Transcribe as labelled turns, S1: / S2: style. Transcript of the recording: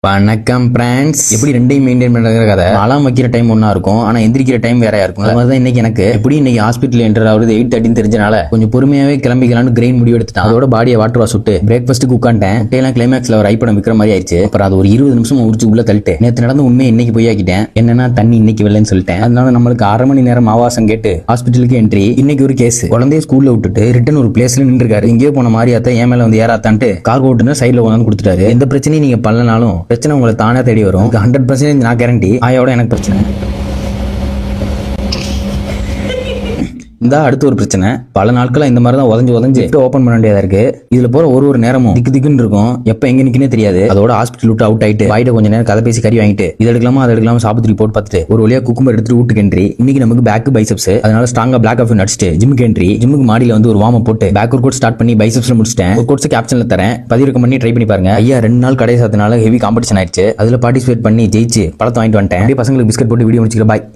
S1: வணக்கம் பிரான்ஸ். எப்படி ரெண்டையும் மெயின்டைன் பண்ற கதை. அலாம் வைக்கிற டைம் ஒன்னா இருக்கும், ஆனா எந்திரிக்கிற டைம் வேறையா இருக்கும். அது மாதிரி தான் இன்னைக்கு எனக்கு எப்படி இன்னைக்கு ஹாஸ்பிட்டல் என்டர் ஆகுது 8:30 தெரிஞ்சனால கொஞ்சம் பொறுமையாவே கிளம்பிக்கலாம்னு கிரெயின் முடிவு எடுத்துட்டேன். அதோட பாடியை வாட்டர் வாஷ் விட்டு பிரேக்ஃபாஸ்ட்டுக்கு உட்காந்துட்டேன். முட்டையெல்லாம் கிளைமேக்ஸ்ல ஒரு ஐப்படம் விற்கிற மாதிரி ஆயிடுச்சு. அப்புறம் அது ஒரு 20 நிமிஷம் உரிச்சு உள்ள தள்ளிட்டு நேற்று நடந்த உண்மையை இன்னைக்கு பொய்யாக்கிட்டேன். என்னன்னா தண்ணி இன்னைக்கு வரலன்னு சொல்லிட்டேன். அதனால நம்மளுக்கு 1/2 மணி நேரம் ஆவாசம் கேட்டு ஹாஸ்பிட்டலுக்கு என்ட்ரி. இன்னைக்கு ஒரு கேஸ். குழந்தைய ஸ்கூல்ல விட்டுட்டு ரிட்டன் ஒரு பிளேஸ்ல நின்று இருக்காரு. இங்கேயோ போன மாதிரியாத்த என் மேல வந்து ஏறாத்தான்ட்டு கார் ஓட்டுனர் சைட்ல கொண்டாந்து கொடுத்துட்டாரு. எந்த பிரச்சனையும் நீங்க பண்ணனாலும் பிரச்சனை உங்களை தானே தேடி வரும். 100% நான் கேரண்டி. ஆயோட எனக்கு பிரச்சனை. இந்த அடுத்த ஒரு பிரச்சனை. பல நாட்களா இந்த மாதிரி தான் உதஞ்சு ஓபன் பண்ண வேண்டியதா இருக்கு. இதுல போற ஒரு நேரமும் திக்குன்னு இருக்கும். எப்ப எங்க நிக்கனே தெரியாது. அதோட ஹாஸ்பிட்டல் விட்டு அவுட் ஆயிட்டு வாயிட்ட கொஞ்ச நேரம் கதை பேசி கறி வாங்கிட்டு இது எடுக்கலாமா அதை எடுக்கலாமா சாப்பிட்டு ரிப்போர்ட் பார்த்துட்டு ஒரு வழியா குக்கும்பர் எடுத்துட்டு வீட்டுக்கு என்ட்ரி. இன்னைக்கு நமக்கு பேக் பைசப்ஸ், அதனால ஸ்ட்ராங்கா பிளாக் காஃபி அடிச்சுட்டு ஜிம்முக்கு என்ட்ரி. ஜிம்முக்கு மாடியில வந்து ஒரு வார்ம் அப் போட்டு பேக் ஒர்க் அவுட் ஸ்டார்ட் பண்ணி பைசப்ஸ்ல முடிச்சிட்டேன். ஒரு கோர்ஸ் கேப்ஷன்ல தரேன், பதிவிறக்கம் பண்ணி ட்ரை பண்ணி பாருங்க. ஐயா 2 நாள் கடை சாத்தினால ஹெவி காம்படிஷன் ஆயிடுச்சு. அதுல பார்ட்டிசிபேட் பண்ணி ஜெயிச்சு பழத்தை வாங்கிட்டு வந்துட்டேன். அப்படியே பசங்களுக்கு பிஸ்கட் போட்டு வீடியோ முடிச்சுக்கிறேன். பாய்.